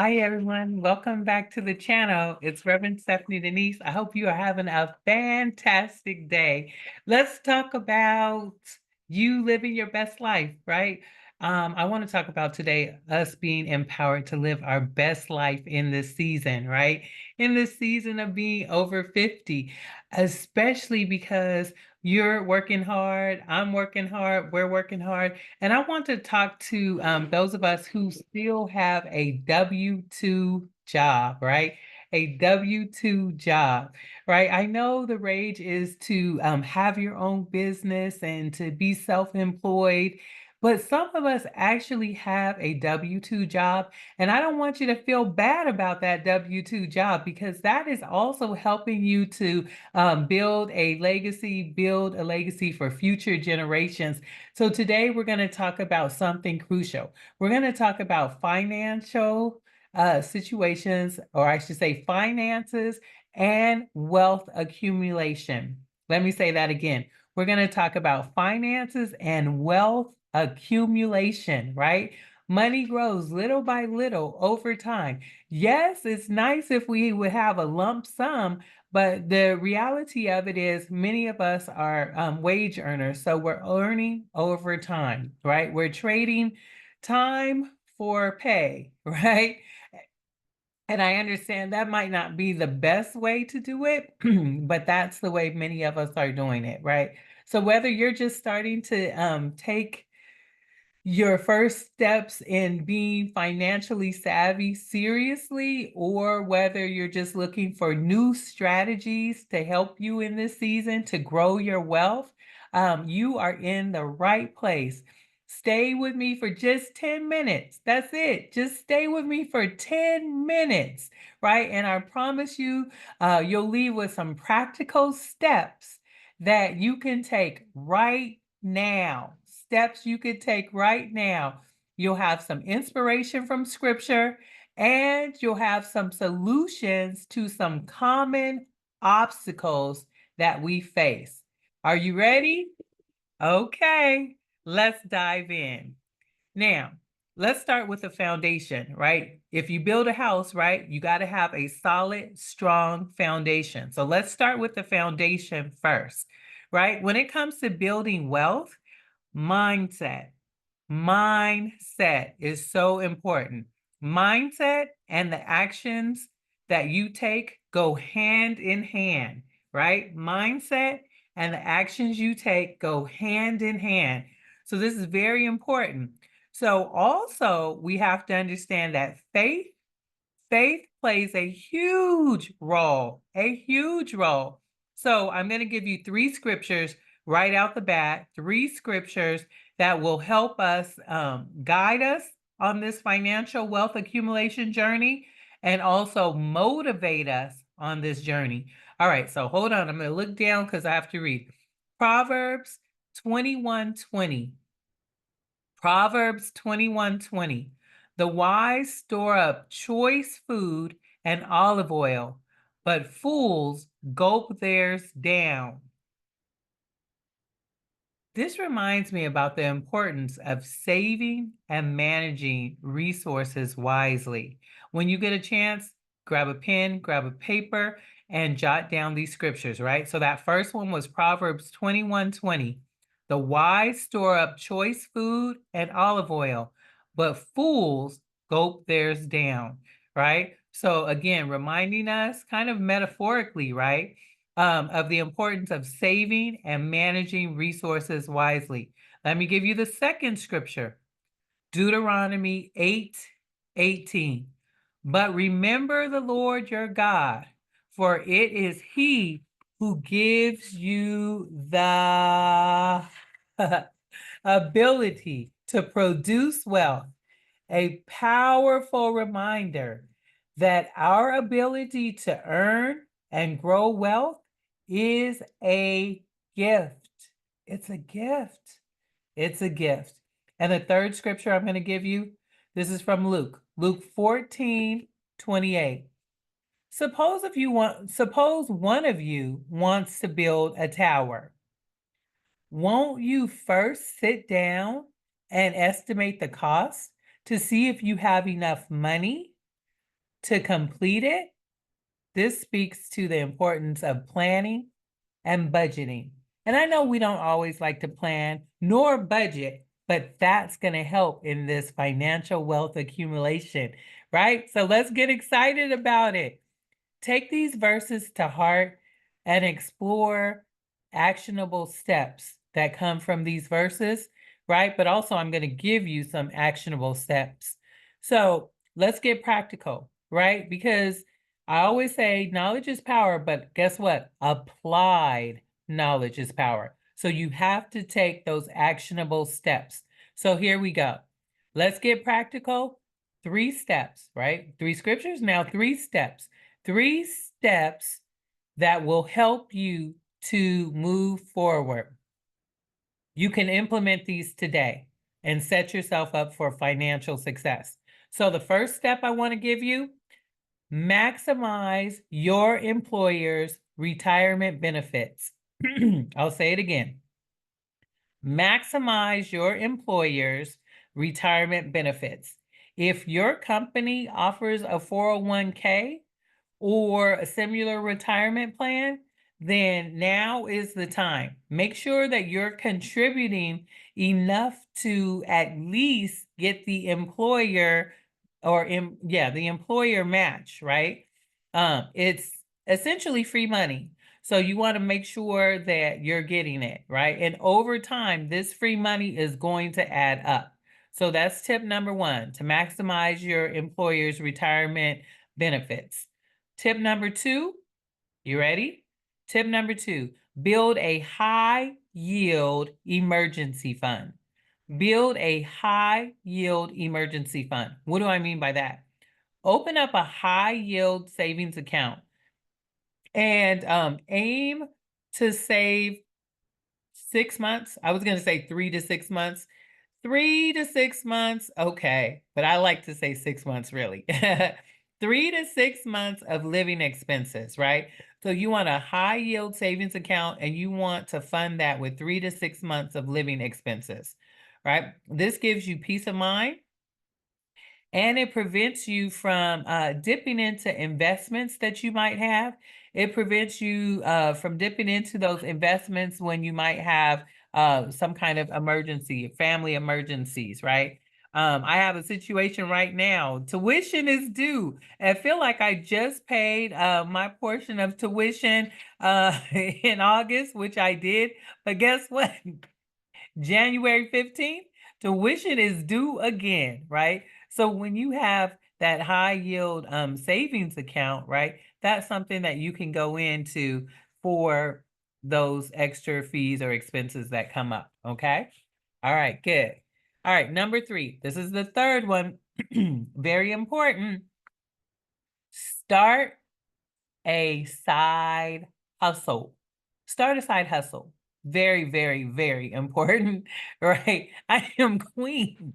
Hi, everyone. Welcome back to the channel. It's Reverend Stephanie Denise. I hope you are having a fantastic day. Let's talk about you living your best life, right? I want to talk about today us being empowered to live our best life in this season, right? In this season of being over 50, especially because you're working hard, I'm working hard, we're working hard. And I want to talk to those of us who still have a W-2 job, right? A W-2 job, right? I know the rage is to have your own business and to be self-employed, but some of us actually have a W-2 job. And I don't want you to feel bad about that W-2 job because that is also helping you to build a legacy for future generations. So today we're going to talk about something crucial. We're going to talk about financial situations, or I should say finances and wealth accumulation. Let me say that again. We're going to talk about finances and wealth accumulation, right? Money grows little by little over time. Yes, it's nice if we would have a lump sum, but the reality of it is many of us are wage earners. So we're earning over time, right? We're trading time for pay, right? And I understand that might not be the best way to do it, but that's the way many of us are doing it, right? So whether you're just starting to take your first steps in being financially savvy seriously, or whether you're just looking for new strategies to help you in this season to grow your wealth, you are in the right place. Stay with me for just 10 minutes. That's it. Just stay with me for 10 minutes, right? And I promise you, you'll leave with some practical steps that you can take right now. Steps you could take right now. You'll have some inspiration from scripture and you'll have some solutions to some common obstacles that we face. Are you ready? Okay, let's dive in. Now, let's start with the foundation, right? If you build a house, right, you got to have a solid, strong foundation. So let's start with the foundation first, right? When it comes to building wealth, mindset. Mindset is so important. Mindset and the actions that you take go hand in hand, right? Mindset and the actions you take go hand in hand. So this is very important. So also we have to understand that faith plays a huge role, a huge role. So I'm going to give you three scriptures right out the bat, three scriptures that will help us guide us on this financial wealth accumulation journey and also motivate us on this journey. All right, so hold on. I'm going to look down because I have to read. Proverbs 21:20. Proverbs 21:20. The wise store up choice food and olive oil, but fools gulp theirs down. This reminds me about the importance of saving and managing resources wisely. When you get a chance, grab a pen, grab a paper, and jot down these scriptures, right? So that first one was Proverbs 21:20. The wise store up choice food and olive oil, but fools gulp theirs down, right? So again, reminding us kind of metaphorically, right? Of the importance of saving and managing resources wisely. Let me give you the second scripture, Deuteronomy 8:18. But remember the Lord your God, for it is he who gives you the ability to produce wealth. A powerful reminder that our ability to earn and grow wealth is a gift. It's a gift. It's a gift. And the third scripture I'm going to give you, this is from Luke 14:28. Suppose one of you wants to build a tower. Won't you first sit down and estimate the cost to see if you have enough money? To complete it, this speaks to the importance of planning and budgeting. And I know we don't always like to plan nor budget, but that's going to help in this financial wealth accumulation, right? So let's get excited about it. Take these verses to heart and explore actionable steps that come from these verses, right? But also, I'm going to give you some actionable steps. So let's get practical, right? Because I always say knowledge is power, but guess what? Applied knowledge is power. So you have to take those actionable steps. So here we go. Let's get practical. 3 steps, right? 3 scriptures, now 3 steps. 3 steps that will help you to move forward. You can implement these today and set yourself up for financial success. So the first step I want to give you, maximize your employer's retirement benefits. I'll say it again. Maximize your employer's retirement benefits. If your company offers a 401k or a similar retirement plan, then now is the time. Make sure that you're contributing enough to at least get the employer the employer match, right? It's essentially free money. So you want to make sure that you're getting it, right? And over time, this free money is going to add up. So that's tip number 1, to maximize your employer's retirement benefits. Tip number 2, you ready? Tip number 2, build a high yield emergency fund. Build a high yield emergency fund. What do I mean by that? Open up a high yield savings account and aim to save 6 months. I was going to say 3 to 6 months. 3 to 6 months, okay, but I like to say 6 months really. 3 to 6 months of living expenses, right? So you want a high yield savings account and you want to fund that with 3 to 6 months of living expenses, right? This gives you peace of mind and it prevents you from dipping into investments that you might have. It prevents you from dipping into those investments when you might have some kind of emergency, family emergencies, right? I have a situation right now. Tuition is due. I feel like I just paid my portion of tuition in August, which I did. But guess what? January 15th, tuition is due again, right? So when you have that high yield savings account, right, that's something that you can go into for those extra fees or expenses that come up. Okay. All right, good. All right, number 3. This is the third one. Very important. Start a side hustle. Start a side hustle. Very, very, very important, right? I am queen.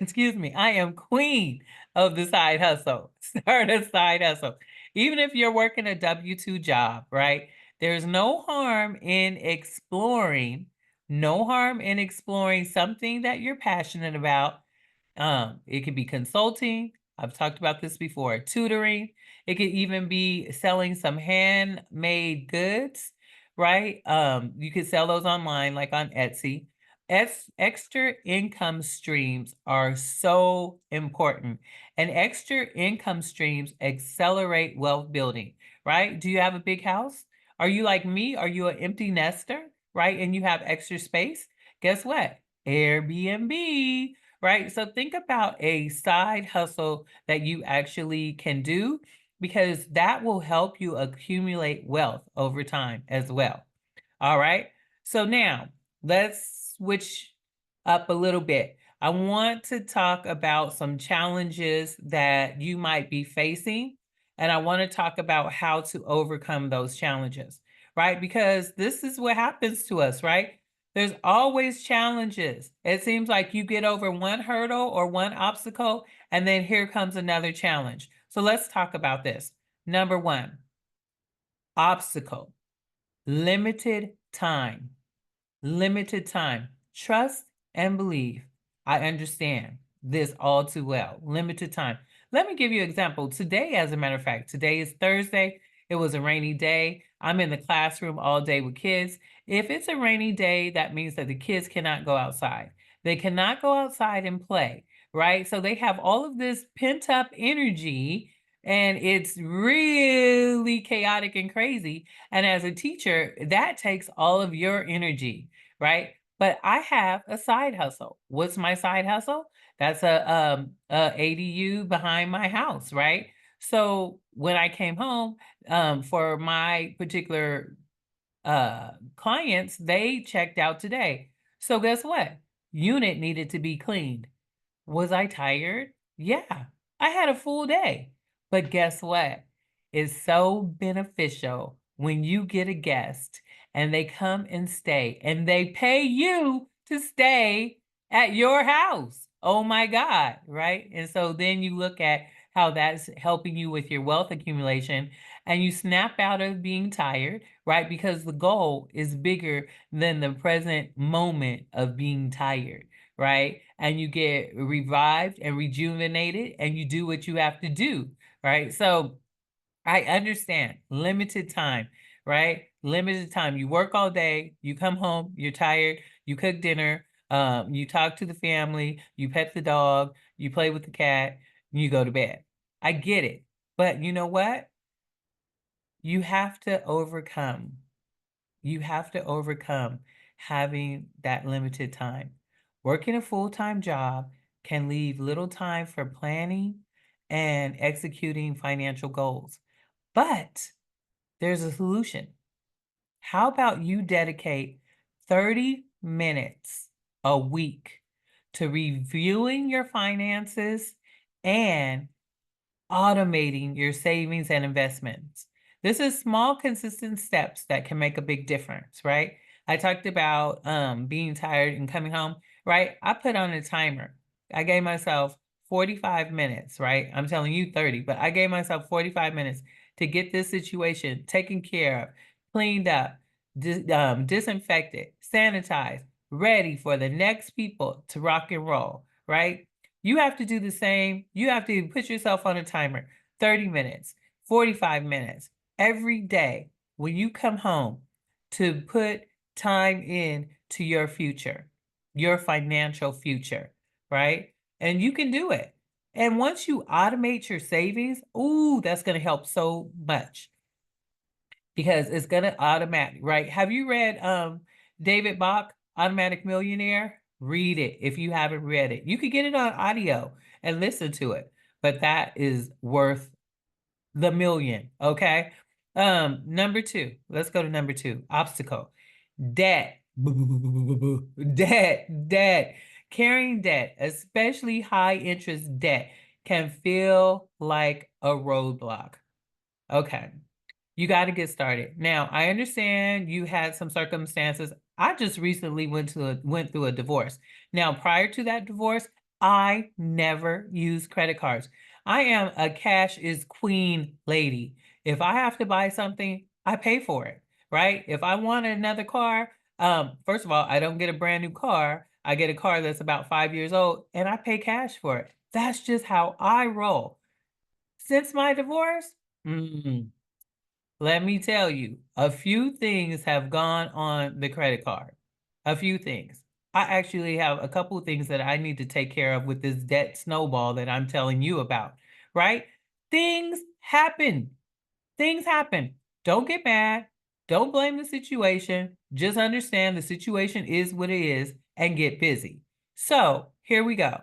Excuse me. I am queen of the side hustle. Start a side hustle. Even if you're working a W-2 job, right? There's no harm in exploring something that you're passionate about. It could be consulting. I've talked about this before, tutoring. It could even be selling some handmade goods, right? You could sell those online, like on Etsy. Extra income streams are so important, and extra income streams accelerate wealth building, right? Do you have a big house? Are you like me? Are you an empty nester, right? And you have extra space? Guess what? Airbnb, right? So think about a side hustle that you actually can do because that will help you accumulate wealth over time as well. All right. So now let's switch up a little bit. I want to talk about some challenges that you might be facing, and I want to talk about how to overcome those challenges, right? Because this is what happens to us, right? There's always challenges. It seems like you get over one hurdle or one obstacle, and then here comes another challenge. So let's talk about this. Number 1, obstacle, limited time. Limited time. Trust and believe. I understand this all too well. Limited time. Let me give you an example. Today, as a matter of fact, today is Thursday. It was a rainy day. I'm in the classroom all day with kids. If it's a rainy day, that means that the kids cannot go outside. They cannot go outside and play, right? So they have all of this pent up energy and it's really chaotic and crazy. And as a teacher, that takes all of your energy, right? But I have a side hustle. What's my side hustle? That's a ADU behind my house, right? So when I came home, for my particular clients, they checked out today. So guess what? Unit needed to be cleaned. Was I tired? Yeah, I had a full day. But guess what? It's so beneficial when you get a guest and they come and stay and they pay you to stay at your house. Oh my God, right? And so then you look at how that's helping you with your wealth accumulation and you snap out of being tired, right? Because the goal is bigger than the present moment of being tired, right? And you get revived and rejuvenated and you do what you have to do, right? So I understand limited time, right? Limited time. You work all day, you come home, you're tired, you cook dinner, you talk to the family, you pet the dog, you play with the cat, and you go to bed. I get it. But you know what? You have to overcome. You have to overcome having that limited time. Working a full time job can leave little time for planning and executing financial goals. But there's a solution. How about you dedicate 30 minutes a week to reviewing your finances and automating your savings and investments? This is small, consistent steps that can make a big difference, right? I talked about being tired and coming home, right? I put on a timer. I gave myself 45 minutes, right? I'm telling you 30, but I gave myself 45 minutes to get this situation taken care of, cleaned up, disinfected, sanitized, ready for the next people to rock and roll, right? You have to do the same. You have to put yourself on a timer, 30 minutes, 45 minutes every day when you come home to put time in to your future, your financial future, right? And you can do it. And once you automate your savings, ooh, that's going to help so much because it's going to automatic, right? Have you read David Bach, Automatic Millionaire? Read it if you haven't read it. You could get it on audio and listen to it, but that is worth the million, okay? Number 2, let's go to number 2, obstacle. Debt. Debt. Carrying debt, especially high interest debt, can feel like a roadblock. Okay. You got to get started. Now, I understand you had some circumstances. I just recently went through a divorce. Now, prior to that divorce, I never used credit cards. I am a cash is queen lady. If I have to buy something, I pay for it, right? If I want another car, first of all, I don't get a brand new car. I get a car that's about 5 years old and I pay cash for it. That's just how I roll. Since my divorce, let me tell you, a few things have gone on the credit card. A few things. I actually have a couple of things that I need to take care of with this debt snowball that I'm telling you about, right? Things happen. Things happen. Don't get mad. Don't blame the situation. Just understand the situation is what it is and get busy. So here we go.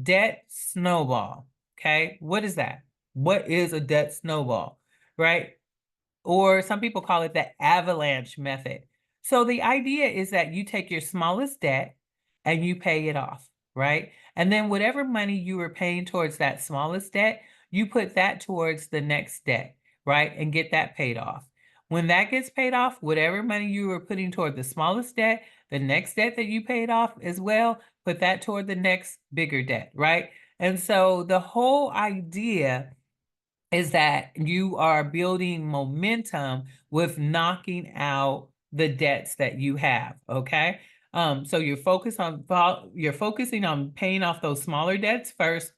Debt snowball. Okay. What is that? What is a debt snowball? Right? Or some people call it the avalanche method. So the idea is that you take your smallest debt and you pay it off, right? And then whatever money you were paying towards that smallest debt, you put that towards the next debt, right? And get that paid off. When that gets paid off, whatever money you were putting toward the smallest debt, the next debt that you paid off as well, put that toward the next bigger debt, right? And so the whole idea is that you are building momentum with knocking out the debts that you have, okay? So you're focusing on paying off those smaller debts first,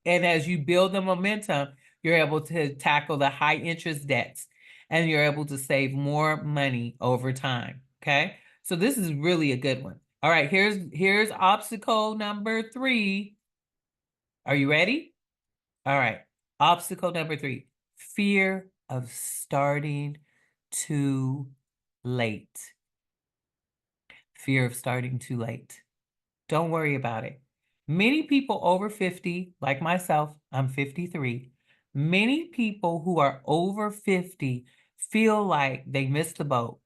And as you build the momentum, you're able to tackle the high interest debts and you're able to save more money over time. Okay. So this is really a good one. All right, here's obstacle number 3. Are you ready? All right. Obstacle number 3, fear of starting too late. Fear of starting too late. Don't worry about it. Many people over 50, like myself, I'm 53. Many people who are over 50 feel like they missed the boat.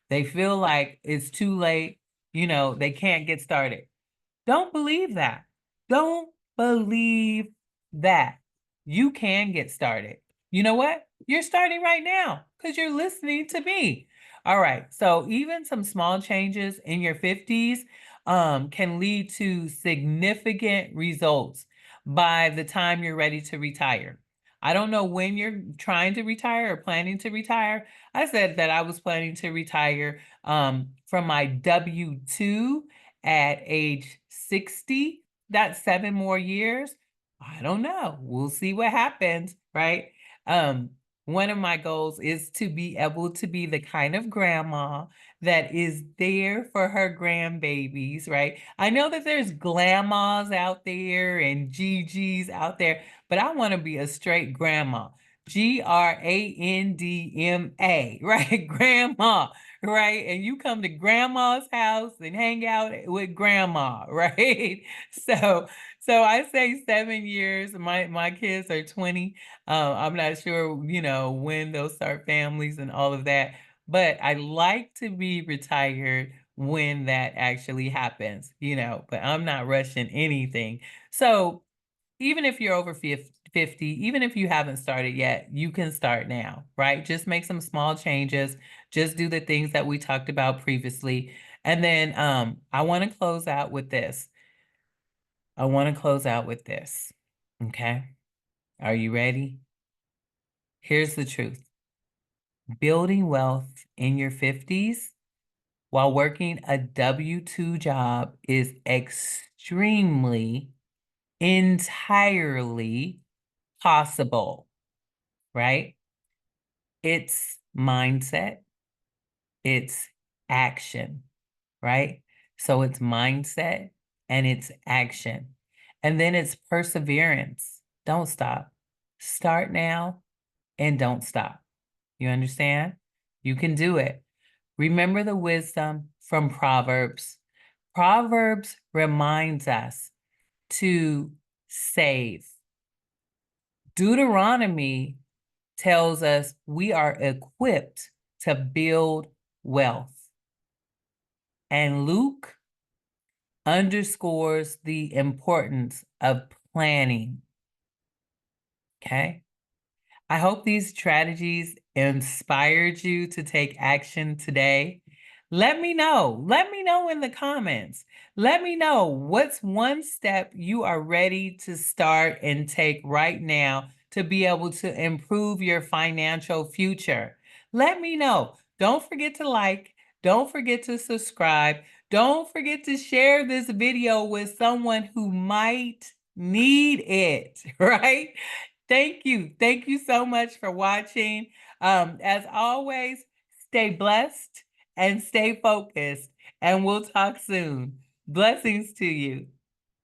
They feel like it's too late, they can't get started. Don't believe that. Don't believe that. You can get started. You know what? You're starting right now because you're listening to me. All right. So even some small changes in your 50s can lead to significant results by the time you're ready to retire. I don't know when you're trying to retire or planning to retire. I said that I was planning to retire from my W-2 at age 60. That's 7 more years. I don't know. We'll see what happens, right? Um, one of my goals is to be able to be the kind of grandma that is there for her grandbabies, right? I know that there's grandmas out there and GGs out there, but I want to be a straight grandma. Grandma, right? Grandma, right? And you come to grandma's house and hang out with grandma, right? So, so I say 7 years. My kids are 20. I'm not sure, when they'll start families and all of that, but I like to be retired when that actually happens, but I'm not rushing anything. So even if you're over 50, even if you haven't started yet, you can start now, right? Just make some small changes. Just do the things that we talked about previously. And then I want to close out with this. Okay. Are you ready? Here's the truth. Building wealth in your 50s while working a W-2 job is extremely, entirely possible, right? It's mindset, it's action, right? So it's mindset and it's action. And then it's perseverance. Don't stop. Start now and don't stop. You understand? You can do it. Remember the wisdom from Proverbs. Proverbs reminds us to save. Deuteronomy tells us we are equipped to build wealth. And Luke underscores the importance of planning. Okay? I hope these strategies inspired you to take action today. Let me know. Let me know in the comments. Let me know what's one step you are ready to start and take right now to be able to improve your financial future. Let me know. Don't forget to like. Don't forget to subscribe. Don't forget to share this video with someone who might need it, right? Thank you. Thank you so much for watching. As always, stay blessed and stay focused, and we'll talk soon. Blessings to you.